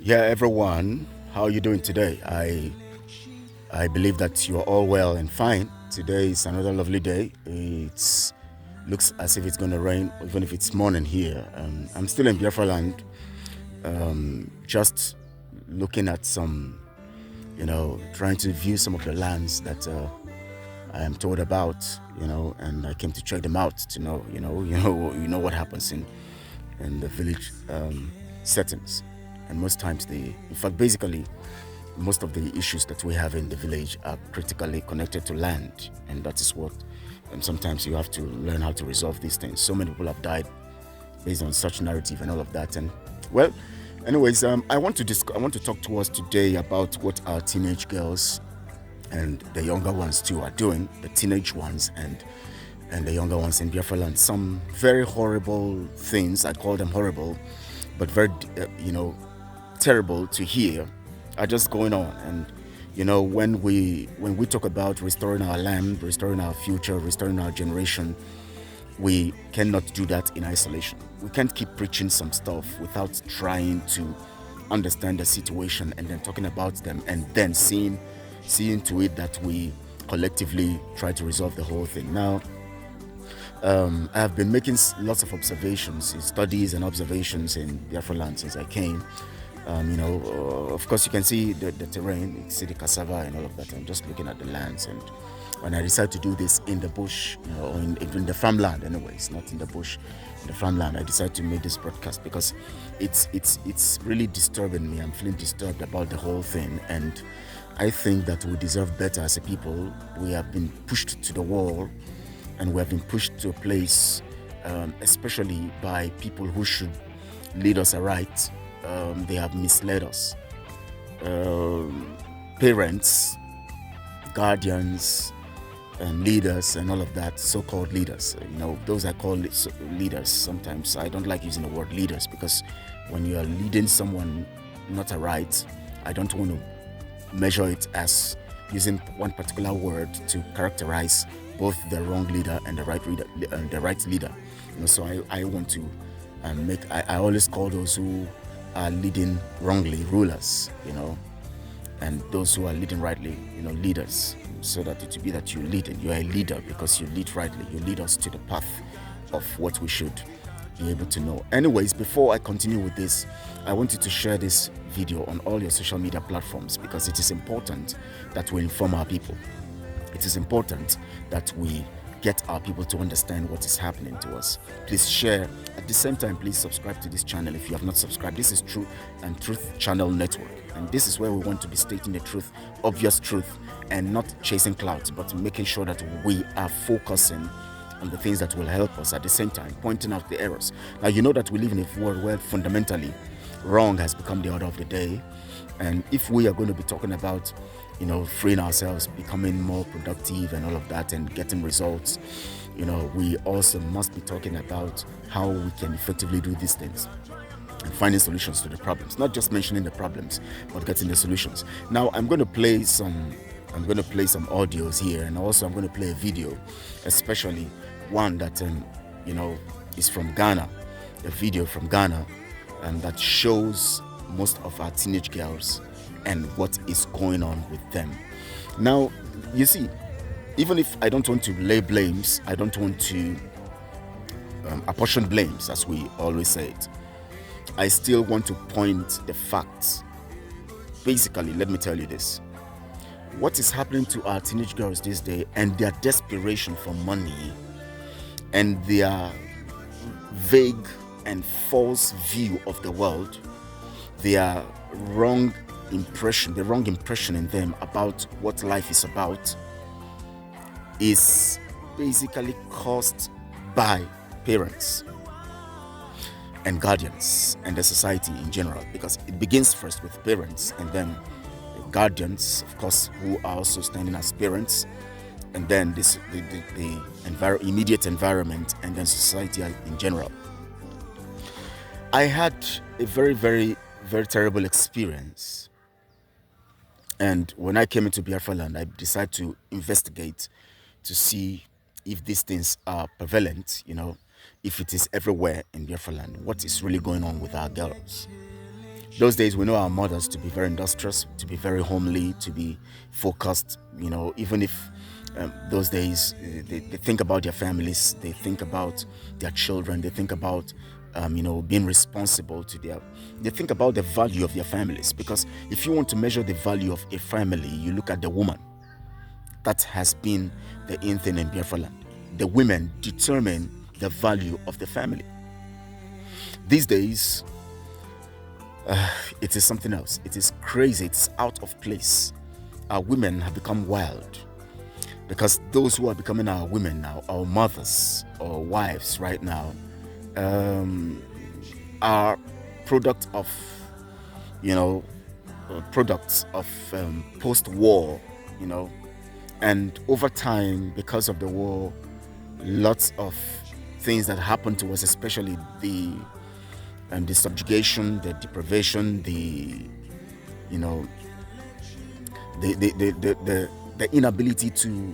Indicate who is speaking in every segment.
Speaker 1: Yeah, everyone, how are you doing today? I believe that you are all well and fine. Today is another lovely day. It looks as if it's going to rain, even if it's morning here. I'm still in Biafra land, just looking at some, trying to view some of the lands that I am told about, and I came to check them out to know, what happens in the village settings. And most times, in fact, basically, most of the issues that we have in the village are critically connected to land, and that is what. And sometimes you have to learn how to resolve these things. So many people have died based on such narrative and all of that. And well, anyways, I want to talk to us today about what our teenage girls and the younger ones too are doing. The teenage ones and the younger ones in Biafra land. Some very horrible things. I call them horrible, but very terrible to hear are just going on. And when we talk about restoring our land, restoring our future, restoring our generation, we cannot do that in isolation. We can't keep preaching some stuff without trying to understand the situation and then talking about them and then seeing to it that we collectively try to resolve the whole thing. Now, I have been making lots of observations, studies and observations in Biafra land since I came. Of course, you can see the terrain, you can see the cassava and all of that. I'm just looking at the lands, and when I decided to do this in the bush, or in the farmland, anyways, not in the bush, in the farmland, I decided to make this broadcast because it's really disturbing me. I'm feeling disturbed about the whole thing, and I think that we deserve better as a people. We have been pushed to the wall, and we have been pushed to a place, especially by people who should lead us aright. They have misled us. Parents, guardians, and leaders, and all of that, so-called leaders. Those I call leaders. Sometimes I don't like using the word leaders because when you are leading someone not aright, I don't want to measure it as using one particular word to characterize both the wrong leader and the right leader. So I want to I always call those who are leading wrongly rulers, and those who are leading rightly, leaders, so that it will be that you lead and you are a leader because you lead rightly. You lead us to the path of what we should be able to know. Anyways, before I continue with this, I want you to share this video on all your social media platforms because it is important that we inform our people. It is important that we get our people to understand what is happening to us. Please share. At the same time, please subscribe to this channel if you have not subscribed. This is Truth and Truth Channel Network, and this is where we want to be stating the truth, obvious truth, and not chasing clouds, but making sure that we are focusing on the things that will help us, at the same time pointing out the errors. Now, you know that we live in a world where fundamentally wrong has become the order of the day, and if we are going to be talking about freeing ourselves, becoming more productive and all of that, and getting results, we also must be talking about how we can effectively do these things and finding solutions to the problems, not just mentioning the problems, but getting the solutions. Now, I'm going to play some audios here, and also I'm going to play a video, especially one that is from Ghana, a video from Ghana, and that shows most of our teenage girls and what is going on with them. Now, you see, even if I don't want to lay blames, I don't want to apportion blames, as we always say it, I still want to point the facts. Basically, let me tell you this. What is happening to our teenage girls this day and their desperation for money and their vague and false view of the world, their wrong impression in them about what life is about, is basically caused by parents and guardians and the society in general, because it begins first with parents and then guardians, of course, who are also standing as parents, and then the immediate environment, and then society in general. I had a very, very, very terrible experience, and when I came into Biafra land, I decided to investigate to see if these things are prevalent, if it is everywhere in Biafra land, what is really going on with our girls. Those days, we know our mothers to be very industrious, to be very homely, to be focused. Even if those days they think about their families, they think about their children, they think about being responsible they think about the value of their families. Because if you want to measure the value of a family, you look at the woman. That has been the in thing in Biafra land. The women determine the value of the family. These days, it is something else. It is crazy. It's out of place. Our women have become wild, because those who are becoming our women now, our mothers or wives right now, are products of post-war, and over time, because of the war, lots of things that happened to us, especially the subjugation, the deprivation, the inability to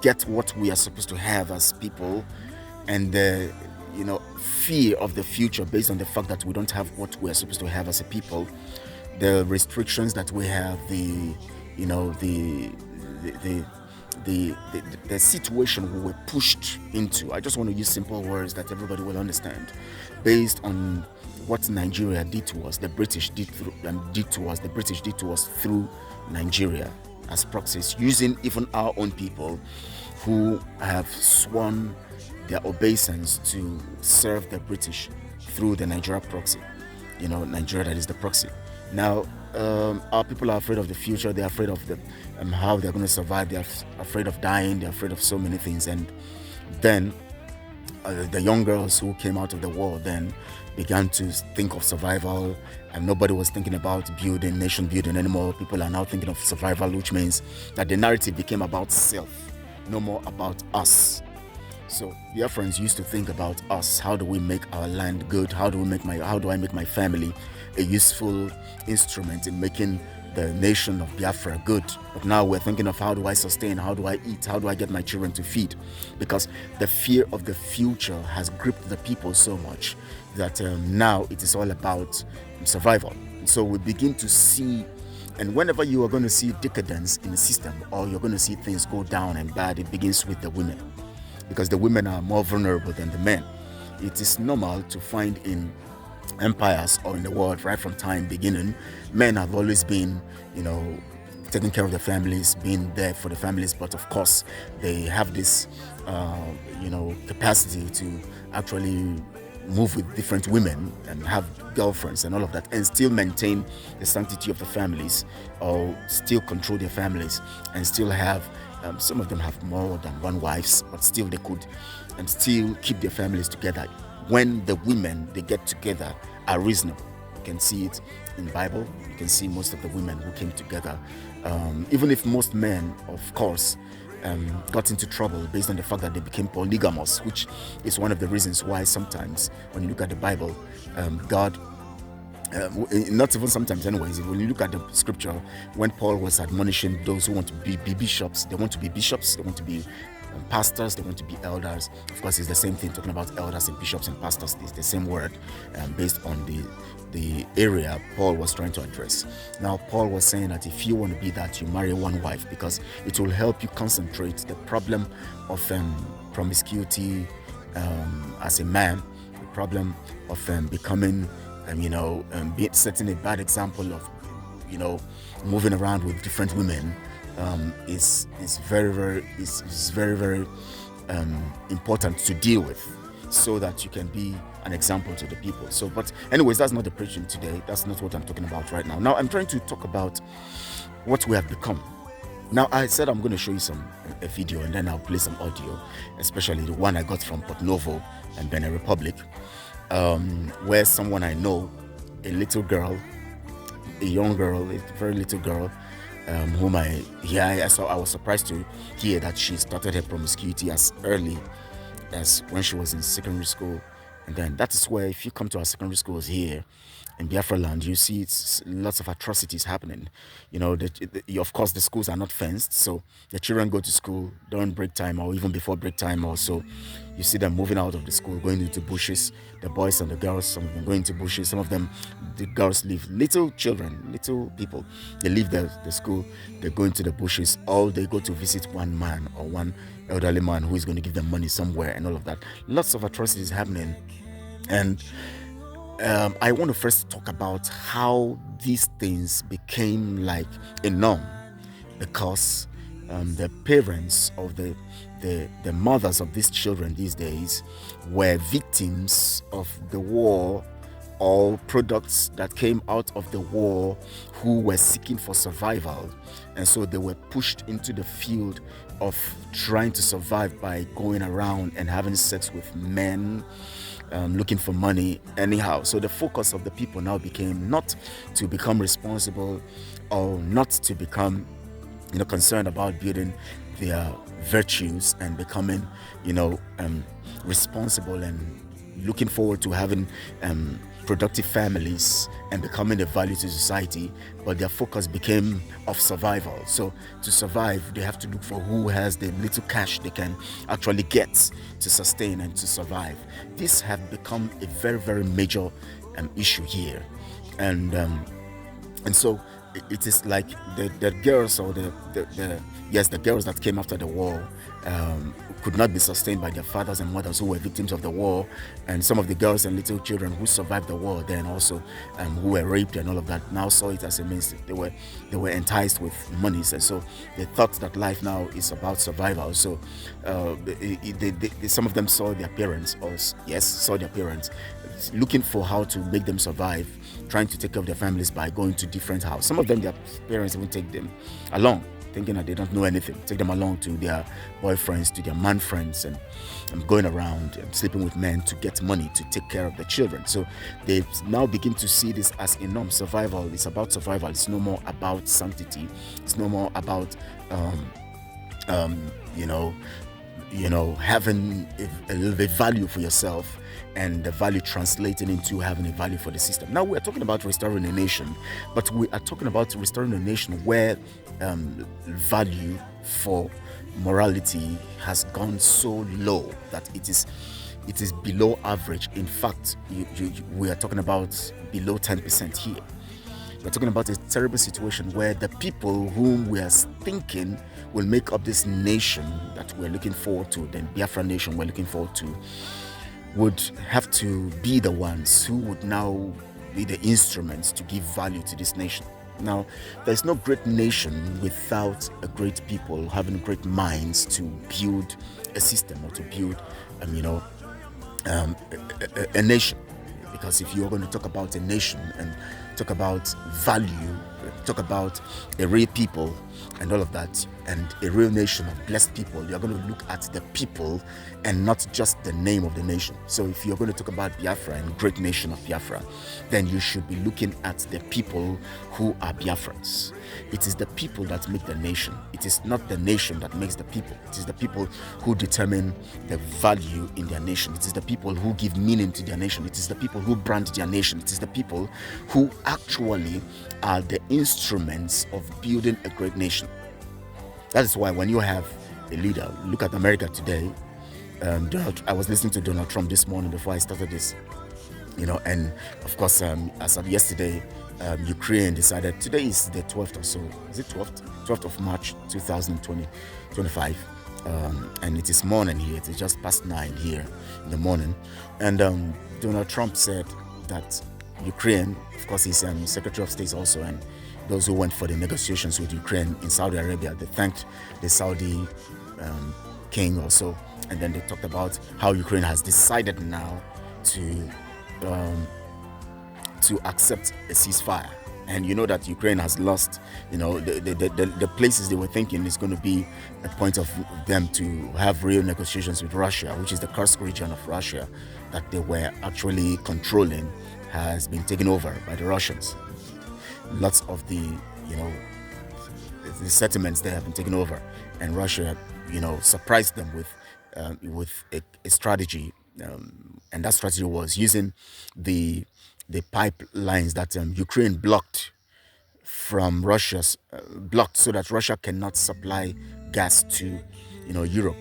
Speaker 1: get what we are supposed to have as people, and the fear of the future based on the fact that we don't have what we are supposed to have as a people, the restrictions that we have, the situation we were pushed into. I just want to use simple words that everybody will understand, based on what Nigeria did to us, the British did to us through Nigeria as proxies, using even our own people who have sworn their obeisance to serve the British through the Nigeria proxy. Nigeria that is the proxy. Now, our people are afraid of the future. They're afraid of how they're going to survive. They're afraid of dying. They're afraid of so many things. And then the young girls who came out of the war then began to think of survival, and nobody was thinking about nation building anymore. People are now thinking of survival, which means that the narrative became about self, no more about us. So Biafrans used to think about us. How do we make our land good? How do I make my family a useful instrument in making the nation of Biafra good? But now we're thinking of how do I sustain? How do I eat? How do I get my children to feed? Because the fear of the future has gripped the people so much that now it is all about survival. And so we begin to see, and whenever you are going to see decadence in the system, or you're going to see things go down and bad, it begins with the women. Because the women are more vulnerable than the men. It is normal to find in empires or in the world, right from time beginning, men have always been, taking care of the families, being there for the families. But of course, they have this, capacity to actually move with different women and have girlfriends and all of that, and still maintain the sanctity of the families, or still control their families, and still have some of them have more than one wives, but still they could and still keep their families together. When the women, they get together, are reasonable. You can see it in the Bible. You can see most of the women who came together, even if most men, of course, got into trouble based on the fact that they became polygamous, which is one of the reasons why sometimes when you look at the Bible, God, not even sometimes anyways, when you look at the scripture, when Paul was admonishing those who want to be bishops, they want to be bishops, they want to be pastors, they want to be elders. Of course, it's the same thing, talking about elders and bishops and pastors. It's the same word, based on the area Paul was trying to address. Now, Paul was saying that if you want to be that, you marry one wife, because it will help you concentrate the problem of promiscuity as a man, the problem of becoming setting a bad example of moving around with different women, is very very important to deal with, so that you can be an example to the people. So, but anyways, that's not the preaching today. That's not what I'm talking about right now. Now I'm trying to talk about what we have become. Now, I said I'm going to show you a video, and then I'll play some audio, especially the one I got from Port Novo and Benin Republic, where someone I know, a little girl, a young girl, a very little girl, whom I was surprised to hear that she started her promiscuity as early as when she was in secondary school. And then that is where, if you come to our secondary schools here, in Biafra land, you see it's lots of atrocities happening. Of course, the schools are not fenced, so the children go to school during break time or even before break time or so. You see them moving out of the school, going into bushes. The boys and the girls, some of them going to bushes. Some of them, the girls leave. Little children, little people, they leave the school. They go into the bushes, or they go to visit one man or one elderly man who is going to give them money somewhere and all of that. Lots of atrocities happening, and I want to first talk about how these things became like a norm, because the parents of the mothers of these children these days were victims of the war, or products that came out of the war, who were seeking for survival, and so they were pushed into the field of trying to survive by going around and having sex with men, looking for money anyhow. So the focus of the people now became not to become responsible, or not to become concerned about building their virtues and becoming responsible and looking forward to having productive families and becoming a value to society, but their focus became of survival. So to survive, they have to look for who has the little cash they can actually get to sustain and to survive. This have become a very, very major issue here, and so it is like the girls, or the girls that came after the war could not be sustained by their fathers and mothers who were victims of the war, and some of the girls and little children who survived the war then also, who were raped and all of that, now saw it as a means. They were enticed with monies, and so they thought that life now is about survival. So some of them saw their parents, looking for how to make them survive, trying to take care of their families by going to different houses. Some of them, their parents even take them along, thinking that they don't know anything, take them along to their boyfriends, to their man friends, and going around and sleeping with men to get money to take care of the children. So they now begin to see this as a norm. Survival is about survival. It's no more about sanctity. It's no more about having a value for yourself, and the value translating into having a value for the system. Now we're talking about restoring a nation, but we are talking about restoring a nation where value for morality has gone so low that it is below average. In fact, we are talking about below 10% here. We're talking about a terrible situation where the people whom we are thinking will make up this nation that we're looking forward to, the Biafra nation we're looking forward to, would have to be the ones who would now be the instruments to give value to this nation. Now, there's no great nation without a great people having great minds to build a system, or to build, a nation. Because if you're going to talk about a nation and talk about value, talk about a real people and all of that, and a real nation of blessed people, you're going to look at the people and not just the name of the nation. So if you're going to talk about Biafra and great nation of Biafra, then you should be looking at the people who are Biafrans. It is the people that make the nation. It is not the nation that makes the people. It is the people who determine the value in their nation. It is the people who give meaning to their nation. It is the people who brand their nation. It is the people who actually are the instruments of building a great nation. That is why when you have a leader, look at America today. I was listening to Donald Trump this morning before I started this, and of course, as of yesterday, Ukraine decided, today is the 12th or so, is it 12th of March 2025, and it is morning here. It is just past 9 here in the morning, and Donald Trump said that Ukraine, of course, he's Secretary of State also, and those who went for the negotiations with Ukraine in Saudi Arabia, they thanked the Saudi king also, and then they talked about how Ukraine has decided now to accept a ceasefire. And you know that Ukraine has lost, the places they were thinking is going to be a point of them to have real negotiations with Russia, which is the Kursk region of Russia that they were actually controlling, has been taken over by the Russians. Lots of the settlements there have been taken over, and Russia, surprised them with a strategy, and that strategy was using the the pipelines that Ukraine blocked from Russia's blocked, so that Russia cannot supply gas to, Europe.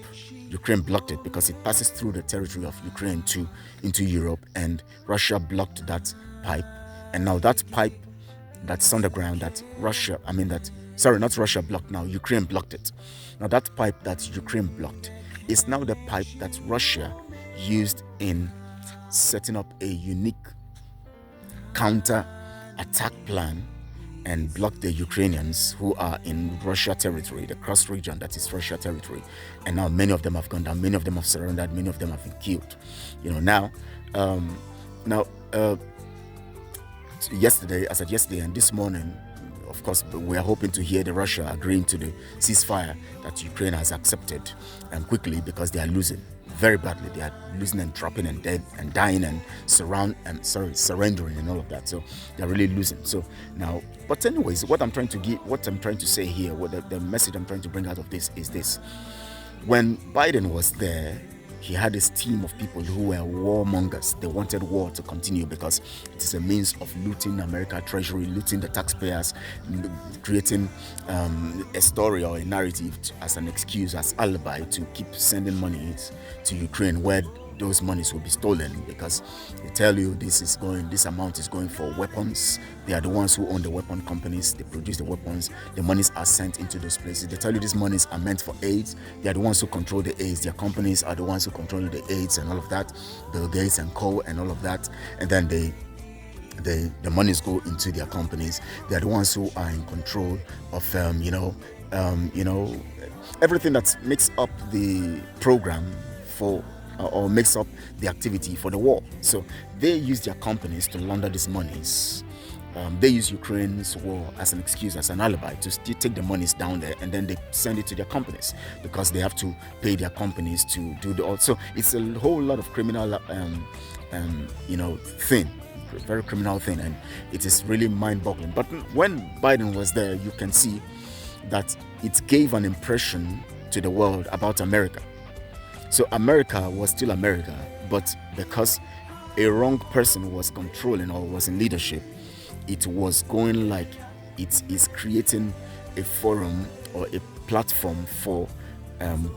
Speaker 1: Ukraine blocked it because it passes through the territory of Ukraine to into Europe, and Russia blocked that pipe. And now that pipe that's underground, that Russia, I mean that, sorry, not Russia blocked, now Ukraine blocked it. Now that pipe that Ukraine blocked is now the pipe that Russia used in setting up a unique counter attack plan and block the Ukrainians who are in Russia territory, the cross region that is Russia territory. And now many of them have gone down, many of them have surrendered, many of them have been killed. Now, um, now, yesterday, I said yesterday, and this morning, of course, we are hoping to hear the Russia agreeing to the ceasefire that Ukraine has accepted quickly, because they are losing very badly. They are losing and dropping and dead and dying and surrendering and all of that. So they're really losing. So now, but anyways, what I'm trying to say here, what the message I'm trying to bring out of this is this: when Biden was there, he had this team of people who were warmongers. They wanted war to continue because it is a means of looting America treasury, looting the taxpayers, creating a story or a narrative as an excuse, as alibi to keep sending money to Ukraine, where those monies will be stolen, because they tell you this amount is going for weapons. They are the ones who own the weapon companies. They produce the weapons. The monies are sent into those places. They tell you these monies are meant for AIDS. They are the ones who control the AIDS. Their companies are the ones who control the AIDS and all of that, Bill Gates and co and all of that. And then the monies go into their companies. They are the ones who are in control of everything that makes up the program for or makes up the activity for the war. So they use their companies to launder these monies. They use Ukraine's war as an excuse, as an alibi, to take the monies down there, and then they send it to their companies because they have to pay their companies to do the. So it's a whole lot of criminal, thing, very criminal thing, and it is really mind-boggling. But when Biden was there, you can see that it gave an impression to the world about America. So America was still America, but because a wrong person was controlling or was in leadership, it was going like it is creating a forum or a platform for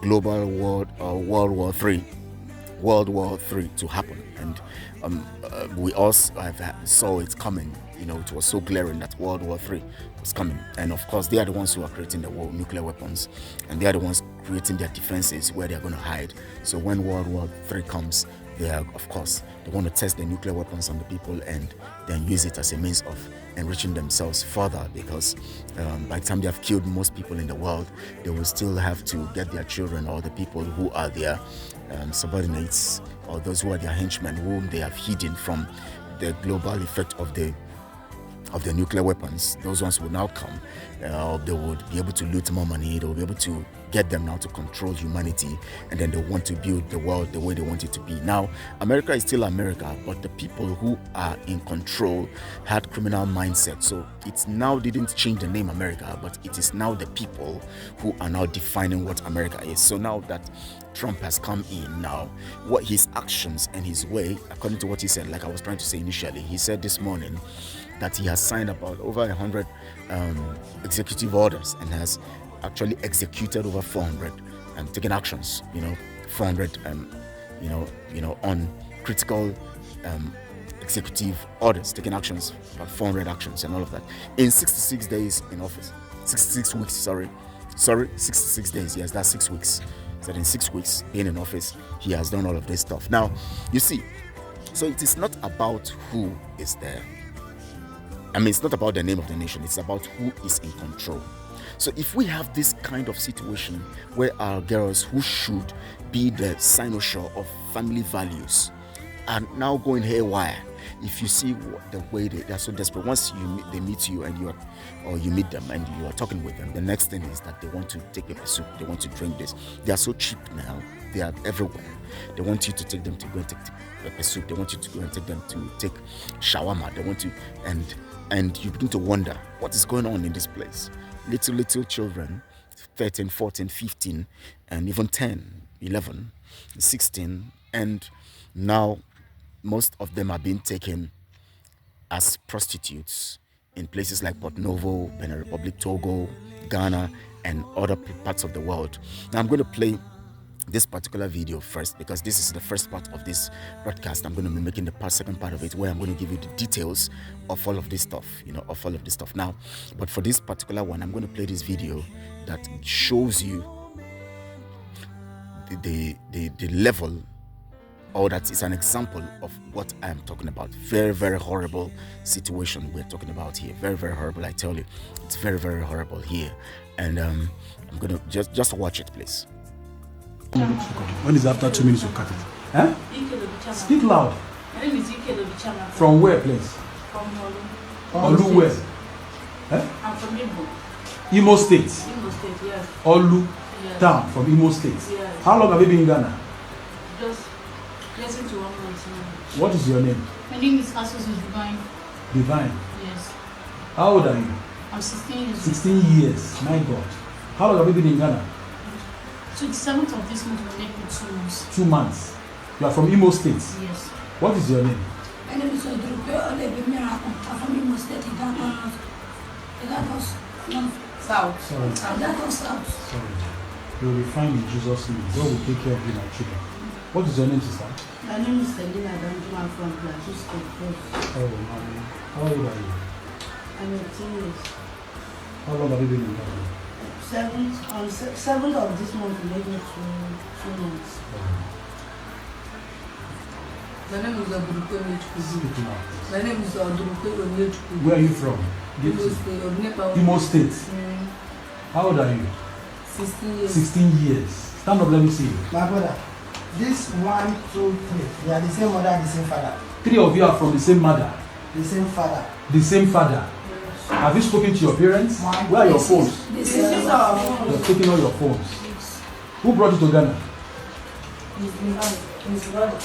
Speaker 1: global world or World War III to happen. And we also saw it coming. It was so glaring that World War III was coming. And of course, they are the ones who are creating the nuclear weapons, and they are the ones creating their defenses where they are going to hide. So when World War III comes, they want to test the nuclear weapons on the people and then use it as a means of enriching themselves further, because by the time they have killed most people in the world, they will still have to get their children or the people who are their subordinates, or those who are their henchmen, whom they have hidden from the global effect of the nuclear weapons. Those ones will now come. They would be able to loot more money. They will be able to get them now to control humanity, and then they want to build the world the way they want it to be. Now, America is still America, but the people who are in control had criminal mindset. So it now didn't change the name America, but it is now the people who are now defining what America is. So now that Trump has come in, now what his actions and his way, according to what he said, like I was trying to say initially, he said this morning that he has signed about over 100 executive orders and has actually executed over 400 and taken actions, 400 on critical executive orders, taking actions, about 400 actions and all of that in 66 days in office. 66 weeks, sorry, 66 days. Yes, that's 6 weeks. So in 6 weeks being in office, he has done all of this stuff. Now, you see, so it is not about who is there. It's not about the name of the nation. It's about who is in control. So if we have this kind of situation where our girls who should be the cynosure of family values are now going haywire, if you see the way they are so desperate, once they meet you and you meet them and you are talking with them, the next thing is that they want to take a soup, they want to drink this. They are so cheap now, they are everywhere. They want you to take them to go and take pepper soup. They want you to go and take them to take shawarma. They want to, and you begin to wonder what is going on in this place. Little children, 13, 14, 15, and even 10, 11, 16, and now most of them are being taken as prostitutes in places like Port Novo, Benin Republic, Togo, Ghana, and other parts of the world. Now I'm going to play this particular video first because this is the first part of this broadcast. I'm going to be making the second part of it where I'm going to give you the details of all of this stuff, of all of this stuff. Now, but for this particular one, I'm going to play this video that shows you the level, or that is an example of what I am talking about. Very, very horrible situation we're talking about here. Very, very horrible. I tell you, it's very, very horrible here. And I'm going to just watch it, please.
Speaker 2: When is after 2 minutes you cut it? Huh? Speak loud.
Speaker 3: My name is Ike Lobichama.
Speaker 2: From where, please?
Speaker 3: From
Speaker 2: Olu where?
Speaker 3: Huh? I'm from Imo.
Speaker 2: Imo State.
Speaker 3: Imo State, yes.
Speaker 2: Olu
Speaker 3: Yes.
Speaker 2: town from Imo State.
Speaker 3: Yes.
Speaker 2: How long have you been in Ghana?
Speaker 3: Just getting to 1 month now.
Speaker 2: What is your name?
Speaker 3: My name is Asus Divine.
Speaker 2: Divine.
Speaker 3: Yes.
Speaker 2: How old are you?
Speaker 3: I'm 16 years old.
Speaker 2: 16 years. My God. How long have you been in Ghana?
Speaker 3: So the 7th of this month will make me 2 months.
Speaker 2: 2 months. You are from Imo State.
Speaker 3: Yes.
Speaker 2: What is your name?
Speaker 4: My name is Odrupe Olebimira. I'm from Imo State. That was
Speaker 3: South.
Speaker 2: Sorry.
Speaker 4: that was south.
Speaker 2: Sorry. You will be fine in Jesus' name. God will take care of you, my children. What is your name, sister?
Speaker 3: My name is Selina Danjuma from Plateau State.
Speaker 2: Oh, mommy. How old are you?
Speaker 3: I'm 18 years.
Speaker 2: How long have you been in Ghana?
Speaker 3: 7th of this month will make me 2 months. My name is Odrupe Onyechukwu.
Speaker 2: Speak now.
Speaker 3: My name is Odrupe Onyechukwu.
Speaker 2: Where are you from?
Speaker 3: Imo State, Odnepa.
Speaker 2: Imo State. How old are you?
Speaker 3: 16 years.
Speaker 2: 16 years. Stand up, let me see you.
Speaker 5: My brother, this 1, 2, 3, they are the same mother, the same father.
Speaker 2: 3 of you are from the same mother,
Speaker 5: The same father.
Speaker 2: the same father. Have you spoken to your parents? Where are your phones?
Speaker 4: This is our home.
Speaker 2: You're taking all your phones. Who brought you to Ghana?
Speaker 3: His brother.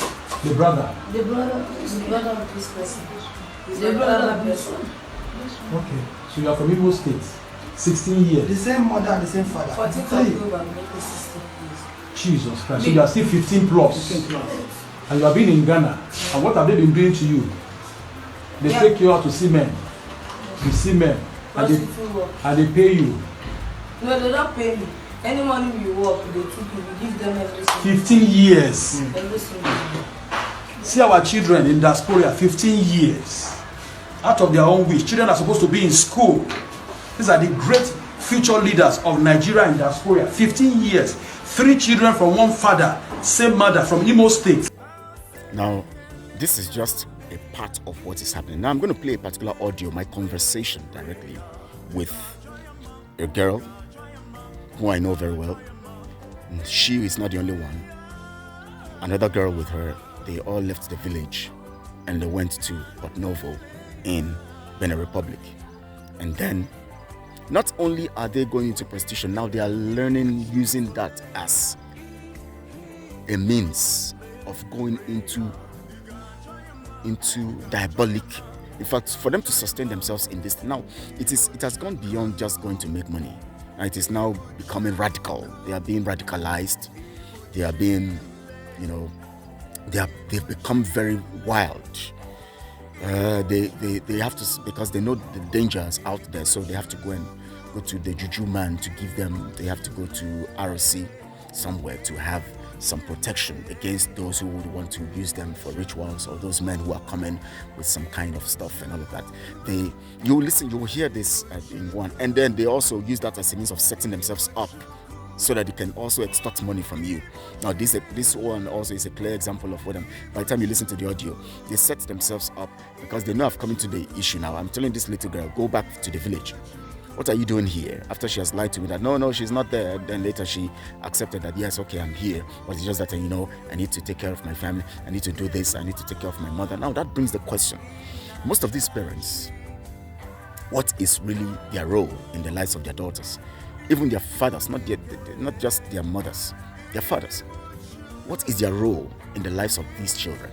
Speaker 2: The brother.
Speaker 4: The brother
Speaker 3: He's the brother of this person. He's
Speaker 4: The
Speaker 3: the
Speaker 4: brother
Speaker 3: brother
Speaker 4: of
Speaker 3: of
Speaker 4: this
Speaker 3: this
Speaker 4: one.
Speaker 2: Okay. So you are from Imo State. 16
Speaker 5: The
Speaker 2: years.
Speaker 5: same mother, the same father.
Speaker 3: 14th
Speaker 5: Three.
Speaker 3: October, make me 16 years.
Speaker 2: Jesus Christ. So you are still 15 plus. And you have been in Ghana. And what have they been doing to you? They take you out to see men. You see men.
Speaker 3: Prostitute work.
Speaker 2: And they pay you.
Speaker 3: No, they don't pay me. Any money we work, they took me. We give them everything.
Speaker 2: 15 years.
Speaker 3: Everything.
Speaker 2: See our children in diaspora, 15 years. Out of their own wish. Children are supposed to be in school. These are the great future leaders of Nigeria in diaspora. 15 years. 3 children from one father, same mother, from Imo State.
Speaker 1: Now, this is just a part of what is happening. Now, I'm going to play a particular audio, my conversation directly with a girl who I know very well. She is not the only one. Another girl with her, they all left the village and they went to Port Novo in Benin Republic. And then, not only are they going into prostitution, now they are learning using that as a means of going into diabolic. In fact, for them to sustain themselves in this now, it has gone beyond just going to make money. And it is now becoming radical. They are being radicalized. They are being, they've become very wild. They have to, because they know the dangers out there, so they have to go to the juju man to give them. They have to go to ROC somewhere to have some protection against those who would want to use them for rituals, or those men who are coming with some kind of stuff and all of that. You will hear this in one, and then they also use that as a means of setting themselves up so that they can also extort money from you. Now, this one also is a clear example of what by the time you listen to the audio, they set themselves up because they know I've come into the issue now. I'm telling this little girl, go back to the village. What are you doing here? After she has lied to me that no, she's not there. Then later she accepted that, yes, okay, I'm here. But it's just that, I need to take care of my family. I need to do this. I need to take care of my mother. Now that brings the question. Most of these parents, what is really their role in the lives of their daughters? Even their fathers, not just their mothers, their fathers. What is their role in the lives of these children?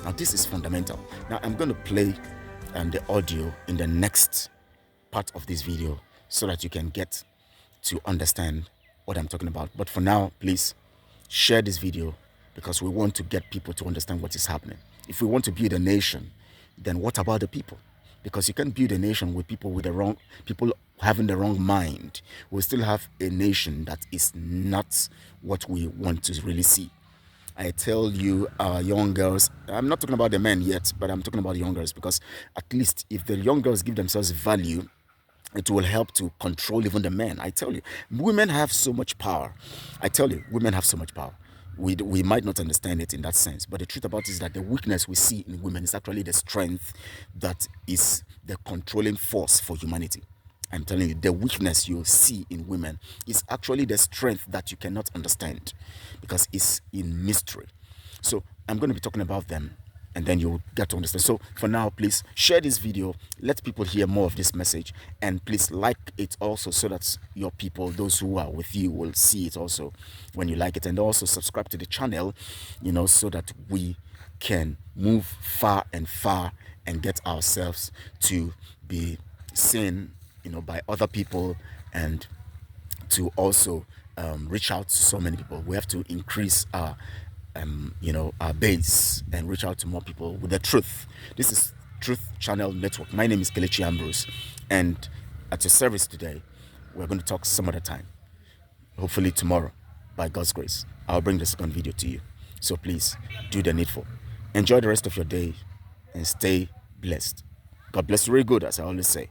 Speaker 1: Now this is fundamental. Now I'm going to play the audio in the next part of this video so that you can get to understand what I'm talking about. But for now, please share this video because we want to get people to understand what is happening. If we want to build a nation, then what about the people? Because you can't build a nation with people having the wrong mind. We still have a nation that is not what we want to really see. I tell you, our young girls, I'm not talking about the men yet, but I'm talking about the young girls, because at least if the young girls give themselves value, it will help to control even the men. I tell you, women have so much power. I tell you, women have so much power. We might not understand it in that sense, but the truth about it is that the weakness we see in women is actually the strength that is the controlling force for humanity. I'm telling you, the weakness you see in women is actually the strength that you cannot understand, because it's in mystery. So I'm going to be talking about them, and then you'll get to understand. So for now, please share this video, let people hear more of this message, and please like it also, so that your people, those who are with you, will see it also when you like it. And also subscribe to the channel, so that we can move far and far and get ourselves to be seen by other people, and to also reach out to so many people. We have to increase our our base and reach out to more people with the truth. This is Truth Channel Network. My name is Kelechi Ambrose, and at your service today, we're going to talk some other time. Hopefully tomorrow, by God's grace, I'll bring the second video to you. So please do the needful. Enjoy the rest of your day and stay blessed. God bless you very good, as I always say.